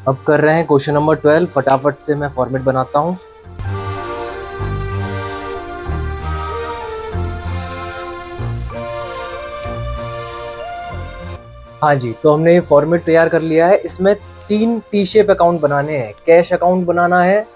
अब कर रहे हैं क्वेश्चन नंबर 12। फटाफट से मैं फॉर्मेट बनाता हूँ। हाँ जी, तो हमने ये फॉर्मेट तैयार कर लिया है। इसमें 3 टी शेप अकाउंट बनाने हैं। कैश अकाउंट बनाना है,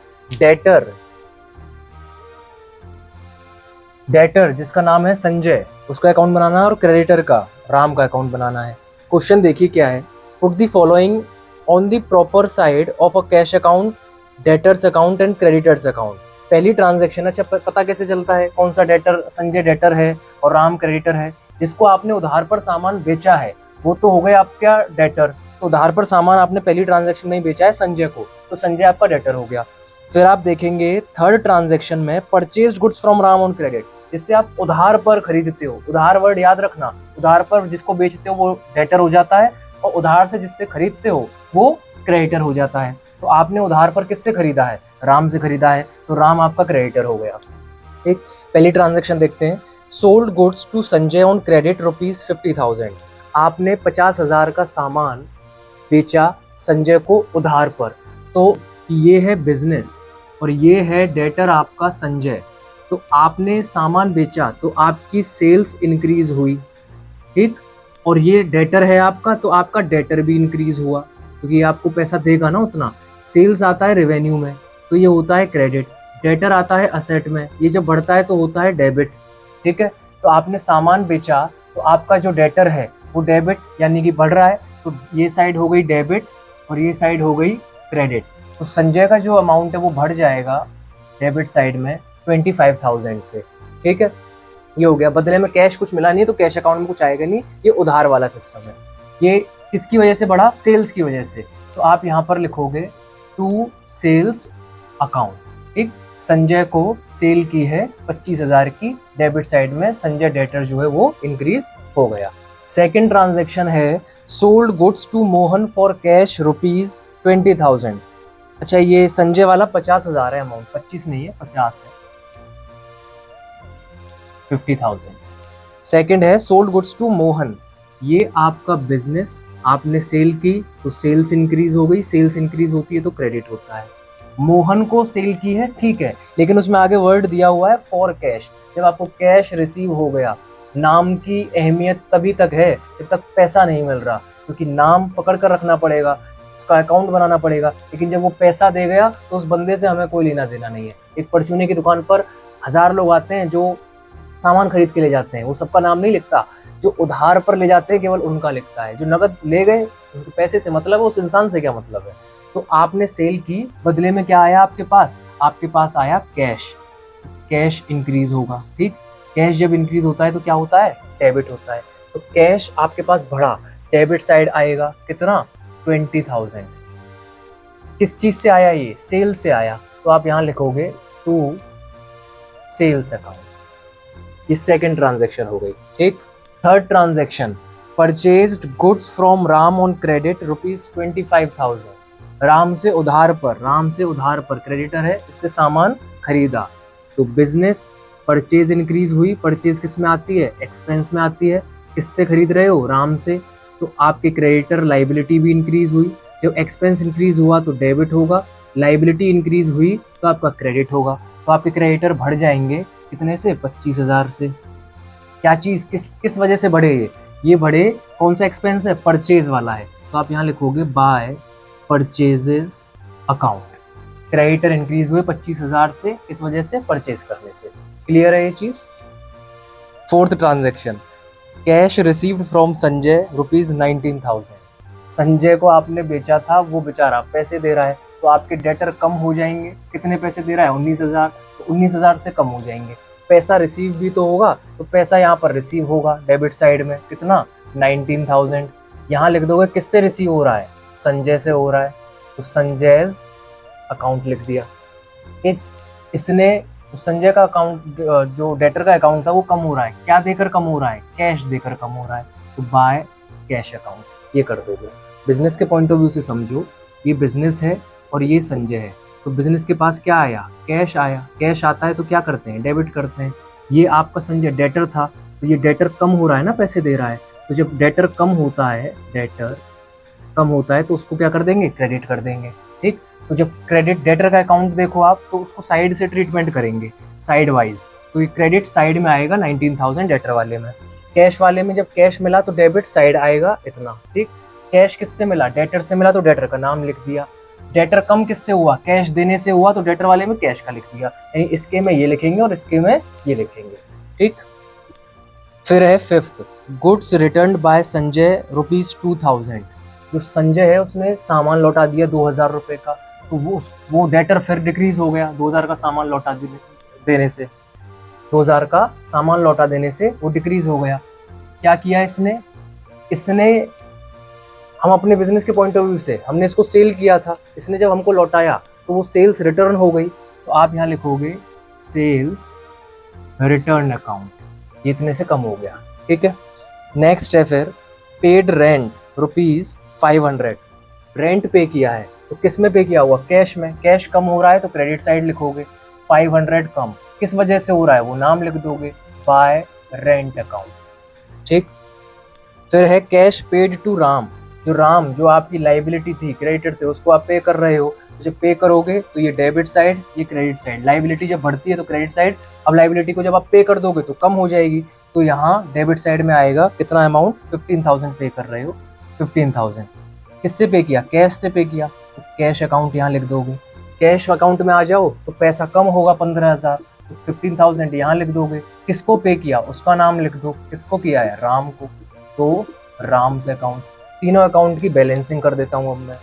डेटर जिसका नाम है संजय, उसका अकाउंट बनाना है, और क्रेडिटर का, राम का अकाउंट बनाना है। क्वेश्चन देखिए क्या है। Put the following on the proper side of a cash account, debtors account and creditors account. पहली ट्रांजैक्शन। अच्छा, पता कैसे चलता है कौन सा डेटर, संजय डेटर है और राम क्रेडिटर है। जिसको आपने उधार पर सामान बेचा है वो तो हो गया आपका डेटर। तो उधार पर सामान आपने पहली ट्रांजैक्शन में ही बेचा है संजय को, तो संजय आपका डेटर हो गया। फिर आप देखेंगे थर्ड ट्रांजैक्शन में, purchased goods from Ram on credit, जिससे आप उधार पर खरीदते हो। उधार वर्ड याद रखना, उधार पर जिसको बेचते हो वो डेटर हो जाता है, और उधार से जिससे खरीदते हो वो क्रेडिटर हो जाता है। तो आपने उधार पर किससे खरीदा है, राम से खरीदा है, तो राम आपका क्रेडिटर हो गया। ठीक, पहली ट्रांजैक्शन देखते हैं। Sold goods to Sanjay on credit ₹50,000। आपने 50,000 का सामान बेचा संजय को उधार पर, तो ये है बिजनेस और ये है डेटर आपका संजय। तो आपने सामान बेचा तो आपकी सेल्स इंक्रीज हुई, ठीक, और ये डेटर है आपका, तो आपका डेटर भी इंक्रीज हुआ क्योंकि आपको पैसा देगा ना उतना। सेल्स आता है रेवेन्यू में, तो ये होता है क्रेडिट। डेटर आता है असेट में, ये जब बढ़ता है तो होता है डेबिट। ठीक है, तो आपने सामान बेचा तो आपका जो डेटर है वो डेबिट यानी कि बढ़ रहा है, तो ये साइड हो गई डेबिट और ये साइड हो गई क्रेडिट। तो संजय का जो अमाउंट है वो बढ़ जाएगा डेबिट साइड में 25,000 से। ठीक है, ये हो गया। बदले में कैश कुछ मिला नहीं है तो कैश अकाउंट में कुछ आएगा नहीं, ये उधार वाला सिस्टम है। ये किसकी वजह से बढ़ा, सेल्स की वजह से। तो आप यहाँ पर लिखोगे टू सेल्स अकाउंट। ठीक, संजय को सेल की है 25,000 की, डेबिट साइड में संजय डेटर जो है वो इंक्रीज हो गया। सेकेंड ट्रांजेक्शन है sold goods to Mohan for cash ₹20,000। अच्छा, ये संजय वाला 50,000 है अमाउंट, 25 नहीं है 50 है, 50,000। सेकेंड है सोल्ड गुड्स टू मोहन, ये आपका बिजनेस, आपने सेल की तो सेल्स इंक्रीज हो गई, सेल्स इंक्रीज होती है तो क्रेडिट होता है। मोहन को सेल की है, ठीक है, लेकिन उसमें आगे वर्ड दिया हुआ है फॉर कैश। जब आपको कैश रिसीव हो गया, नाम की अहमियत तभी तक है जब तक पैसा नहीं मिल रहा, क्योंकि नाम पकड़ कर रखना पड़ेगा, उसका अकाउंट बनाना पड़ेगा, लेकिन जब वो पैसा दे गया तो उस बंदे से हमें कोई लेना देना नहीं है। एक परचूने की दुकान पर 1000 लोग आते हैं जो सामान खरीद के ले जाते हैं, वो सबका नाम नहीं लिखता। जो उधार पर ले जाते हैं केवल उनका लिखता है। जो नगद ले गए उनको पैसे से मतलब है, उस इंसान से क्या मतलब है। तो आपने सेल की, बदले में क्या आया आपके पास, आपके पास आया कैश। कैश इंक्रीज होगा, ठीक, कैश जब इंक्रीज होता है तो क्या होता है, डेबिट होता है। तो कैश आपके पास बढ़ा, डेबिट साइड आएगा कितना, 20,000। किस चीज से आया, ये सेल से आया, तो आप यहाँ लिखोगे टू सेल्स अकाउंट। ये सेकेंड ट्रांजेक्शन हो गई। ठीक, third transaction, purchased goods from Ram on credit ₹25,000। Ram से उधार पर, राम से उधार पर, क्रेडिटर है, इससे सामान खरीदा, तो बिजनेस, परचेज इंक्रीज हुई। परचेज किस में आती है, एक्सपेंस में आती है। किससे खरीद रहे हो, राम से, तो आपके क्रेडिटर लाइबिलिटी भी इंक्रीज हुई। जब एक्सपेंस इंक्रीज हुआ तो डेबिट होगा, लाइबिलिटी इंक्रीज हुई तो आपका क्रेडिट होगा। तो आपके क्रेडिटर बढ़ जाएंगे कितने से, 25,000 से। क्या चीज, किस वजह से बढ़े, ये बढ़े, कौन सा एक्सपेंस है, परचेज वाला है, तो आप यहाँ लिखोगे by purchases account. Creditor increase हुए 25,000 से, इस वजह से परचेज करने से। क्लियर है ये चीज। Fourth transaction, cash received from Sanjay ₹19,000। Sanjay को आपने बेचा था, वो बेचारा पैसे दे रहा है, तो आपके डेटर कम हो जाएंगे। कितने पैसे दे रहा है, 19,000, तो 19,000 से कम हो जाएंगे। पैसा रिसीव भी तो होगा, तो पैसा यहाँ पर रिसीव होगा डेबिट साइड में, कितना, 19,000। यहाँ लिख दोगे किससे रिसीव हो रहा है, संजय से हो रहा है, तो संजय's अकाउंट लिख दिया। एक इसने, संजय का अकाउंट, जो डेटर का अकाउंट था वो कम हो रहा है, क्या देकर कम हो रहा है, कैश देकर कम हो रहा है, तो बाय कैश अकाउंट ये कर दोगे। बिजनेस के पॉइंट ऑफ व्यू से समझो, ये बिजनेस है और ये संजय है, तो बिजनेस के पास क्या आया, कैश आया। कैश आता है तो क्या करते हैं, डेबिट करते हैं। ये आपका संजय डेटर था, तो ये डेटर कम हो रहा है ना, पैसे दे रहा है, तो जब डेटर कम होता है, डेटर कम होता है तो उसको क्या कर देंगे, क्रेडिट कर देंगे। ठीक, तो जब क्रेडिट डेटर का अकाउंट देखो आप, तो उसको साइड से ट्रीटमेंट करेंगे, साइड वाइज। तो ये क्रेडिट साइड में आएगा 19,000 डेटर वाले में। कैश वाले में जब कैश मिला तो डेबिट साइड आएगा इतना। ठीक, कैश किससे मिला, डेटर से मिला तो डेटर का नाम लिख दिया। डेटर कम किससे हुआ, कैश देने से हुआ, तो डेटर वाले में कैश का लिख दिया, यानी इसके में ये लिखेंगे और इसके में ये लिखेंगे। ठीक, फिर है fifth, goods return by Sanjay ₹2000। जो संजय है उसने सामान लौटा दिया 2000 रुपए का, तो वो डेटर फिर डिक्रीज हो गया 2000 का सामान लौटा देने से। 2000 का सामान लौटा देने से वो डिक्रीज हो गया। क्या किया इसने, हम अपने बिजनेस के पॉइंट ऑफ व्यू से हमने इसको सेल किया था, इसने जब हमको लौटाया तो वो सेल्स रिटर्न हो गई। तो आप यहाँ लिखोगे सेल्स रिटर्न अकाउंट, ये इतने से कम हो गया। ठीक है, नेक्स्ट है फिर पेड रेंट ₹500। रेंट पे किया है तो किस में पे किया हुआ, कैश में। कैश कम हो रहा है तो क्रेडिट साइड लिखोगे, 500 कम किस वजह से हो रहा है वो नाम लिख दोगे, बाय रेंट अकाउंट। ठीक, फिर है कैश पेड टू राम। जो आपकी लाइबिलिटी थी, क्रेडिटर थे, उसको आप पे कर रहे हो। तो जब पे करोगे तो ये डेबिट साइड, ये क्रेडिट साइड। लाइबिलिटी जब बढ़ती है तो क्रेडिट साइड, अब लाइबिलिटी को जब आप पे कर दोगे तो कम हो जाएगी, तो यहाँ डेबिट साइड में आएगा कितना अमाउंट, 15,000 पे कर रहे हो, 15,000। किससे पे किया, कैश से पे किया, तो कैश अकाउंट यहाँ लिख दोगे। कैश अकाउंट में आ जाओ तो पैसा कम होगा 15,000, तो 15,000 यहाँ लिख दोगे। किसको पे किया उसका नाम लिख दो, किसको किया है, राम को, तो राम से अकाउंट। तीनों अकाउंट की बैलेंसिंग कर देता हूं अब मैं।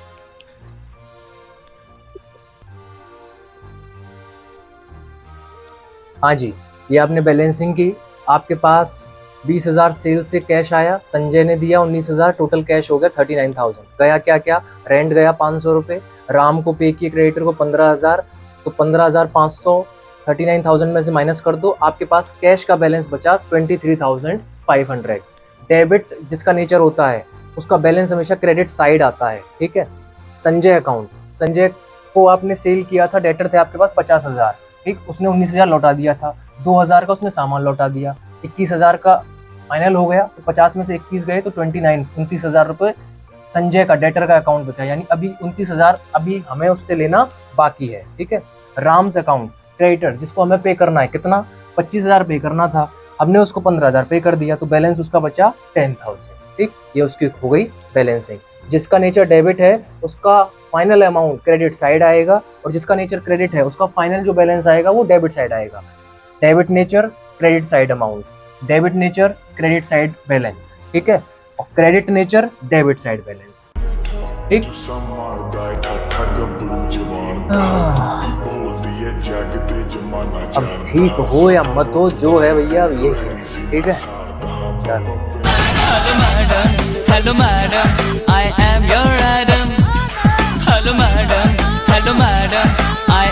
हाँ जी, ये आपने बैलेंसिंग की। आपके पास 20,000 सेल से कैश आया, संजय ने दिया 19,000, टोटल कैश हो गया 39,000। गया क्या क्या, रेंट गया 500 रुपये, राम को पे किए क्रेडिटर को 15,000, तो 15,500 39,000 में से माइनस कर दो, आपके पास कैश का बैलेंस बचा 23,500। डेबिट जिसका नेचर होता है उसका बैलेंस हमेशा क्रेडिट साइड आता है। ठीक है, संजय अकाउंट, संजय को आपने सेल किया था, डेटर थे आपके पास 50,000। ठीक, उसने 19,000 लौटा दिया था, 2,000 का उसने सामान लौटा दिया, 21,000 का फाइनल हो गया, तो 50 में से 21 गए तो 29,000 रुपये संजय का डेटर का अकाउंट बचा, यानी अभी 29,000 अभी हमें उससे लेना बाकी है। ठीक है, राम्स अकाउंट, क्रेडिटर जिसको हमें पे करना है, कितना, 25,000 पे करना था, हमने उसको 15,000 पे कर दिया, तो बैलेंस उसका बचा 10,000। ठीक, ये उसकी हो गई बैलेंसिंग। जिसका नेचर डेबिट है उसका फाइनल अमाउंट क्रेडिट साइड आएगा, और जिसका नेचर क्रेडिट है उसका फाइनल जो बैलेंस आएगा वो डेबिट साइड आएगा। Debit nature credit side amount, debit nature credit side balance. ठीक है, और credit nature debit side balance. ठीक, अब ठीक हो या मत हो, जो है भैया ये। ठीक है, चलो। Hello madam, I am your Adam. Hello madam, I